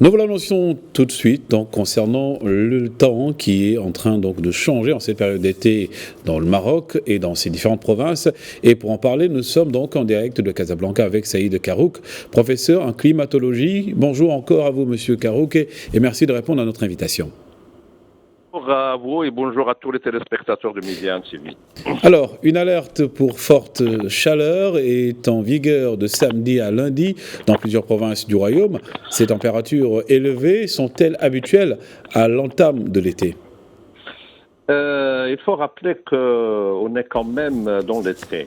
Nous vous l'annonçons tout de suite donc, concernant le temps qui est en train donc, de changer en cette période d'été dans le Maroc et dans ses différentes provinces. Et pour en parler, nous sommes donc en direct de Casablanca avec Saïd Karouk, professeur en climatologie. Bonjour encore à vous, Monsieur Karouk, et merci de répondre à notre invitation. Bonjour à vous et bonjour à tous les téléspectateurs de Média TV. Alors, une alerte pour forte chaleur est en vigueur de samedi à lundi dans plusieurs provinces du royaume. Ces températures élevées sont-elles habituelles à l'entame de l'été ? Il faut rappeler qu'on est quand même dans l'été.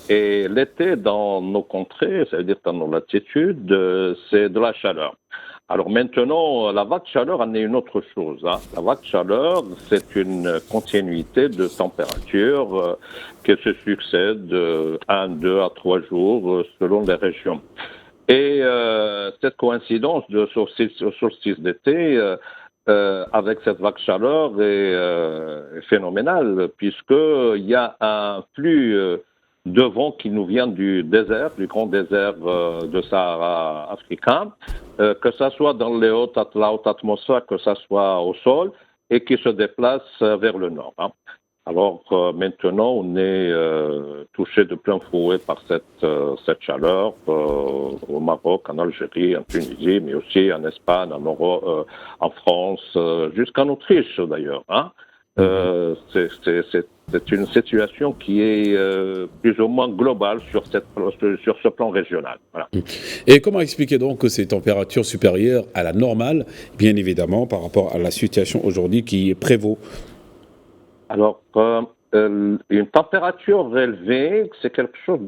Et l'été, dans nos contrées, c'est-à-dire dans nos latitudes, c'est de la chaleur. Alors maintenant, la vague de chaleur en est une autre chose. La vague de chaleur, c'est une continuité de température qui se succède 1, 2 à 3 jours selon les régions. Et cette coïncidence de solstice d'été avec cette vague de chaleur est phénoménale, puisqu'il y a un flux de vent qui nous vient du désert, du grand désert de Sahara africain, que ce soit dans la haute atmosphère, que ce soit au sol, et qui se déplace vers le nord. Alors maintenant, on est touché de plein fouet par cette chaleur au Maroc, en Algérie, en Tunisie, mais aussi en Espagne, en Europe, en France, jusqu'en Autriche d'ailleurs. C'est une situation qui est plus ou moins globale sur ce plan régional. Voilà. Et comment expliquer donc que ces températures supérieures à la normale, bien évidemment, par rapport à la situation aujourd'hui qui prévaut ? Alors, une température élevée, c'est quelque chose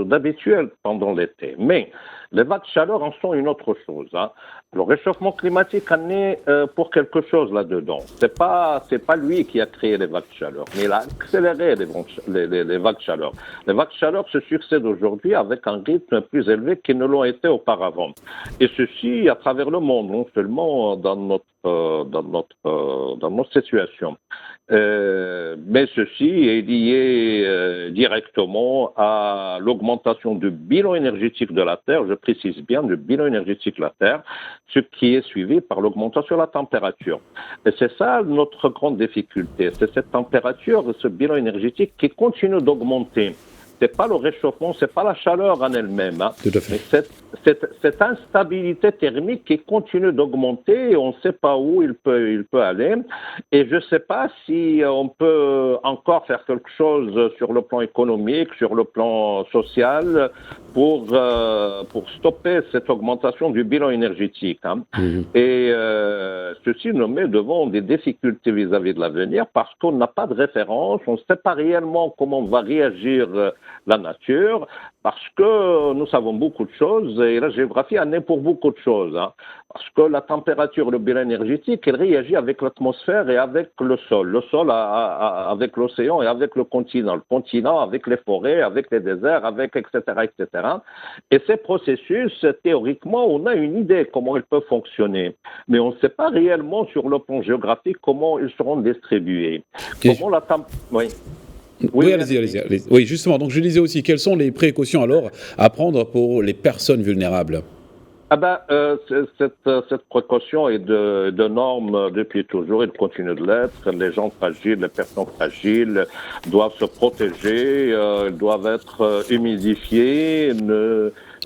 d'habituel pendant l'été. Mais les vagues de chaleur en sont une autre chose. Le réchauffement climatique en est pour quelque chose là-dedans. C'est pas lui qui a créé les vagues de chaleur, mais il a accéléré les vagues de chaleur. Les vagues de chaleur se succèdent aujourd'hui avec un rythme plus élevé qu'ils ne l'ont été auparavant. Et ceci à travers le monde, non seulement dans notre situation. Mais ceci est lié directement à l'augmentation du bilan énergétique de la Terre, je précise bien, du bilan énergétique de la Terre, ce qui est suivi par l'augmentation de la température. Et c'est ça notre grande difficulté, c'est cette température, ce bilan énergétique qui continue d'augmenter. C'est pas le réchauffement, c'est pas la chaleur en elle-même, Tout à fait. mais cette instabilité thermique qui continue d'augmenter, on ne sait pas où il peut aller, et je ne sais pas si on peut encore faire quelque chose sur le plan économique, sur le plan social, pour stopper cette augmentation du bilan énergétique. Et ceci nous met devant des difficultés vis-à-vis de l'avenir parce qu'on n'a pas de référence, on ne sait pas réellement comment va réagir la nature, parce que nous savons beaucoup de choses et la géographie en est pour beaucoup de choses. Parce que la température, le bilan énergétique, elle réagit avec l'atmosphère et avec le sol avec l'océan et avec le continent avec les forêts, avec les déserts, avec etc. etc. Et ces processus, théoriquement, on a une idée comment ils peuvent fonctionner, mais on ne sait pas réellement sur le plan géographique comment ils seront distribués. Comment la Oui, allez-y. Oui, justement, donc je disais aussi, quelles sont les précautions alors à prendre pour les personnes vulnérables ? Cette précaution est de norme depuis toujours, il continue de l'être. Les gens fragiles, les personnes fragiles doivent se protéger, doivent être humidifiés,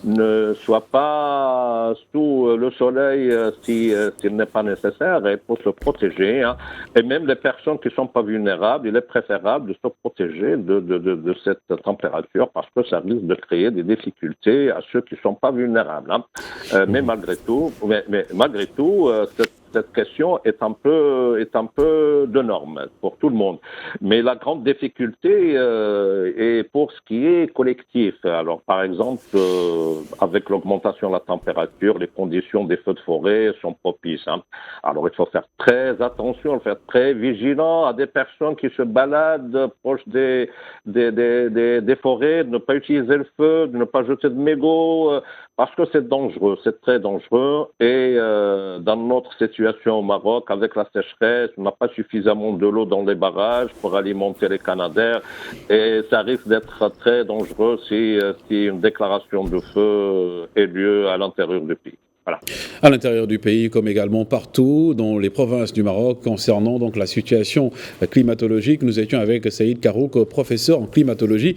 ne soient pas sous le soleil s'il n'est pas nécessaire, et pour se protéger. Et même les personnes qui ne sont pas vulnérables, il est préférable de se protéger de cette température parce que ça risque de créer des difficultés à ceux qui ne sont pas vulnérables. Mais malgré tout, cette question est un peu de norme pour tout le monde. Mais la grande difficulté est pour ce qui est collectif. Alors, par exemple, avec l'augmentation de la température, les conditions des feux de forêt sont propices. Alors, il faut faire très attention, faire très vigilant à des personnes qui se baladent proche des forêts, de ne pas utiliser le feu, de ne pas jeter de mégots, parce que c'est dangereux, c'est très dangereux. Et dans notre situation au Maroc, avec la sécheresse, on n'a pas suffisamment de l'eau dans les barrages pour alimenter les canadaires et ça risque d'être très dangereux si une déclaration de feu ait lieu à l'intérieur du pays. Voilà. À l'intérieur du pays, comme également partout dans les provinces du Maroc, concernant donc la situation climatologique. Nous étions avec Saïd Karouk, professeur en climatologie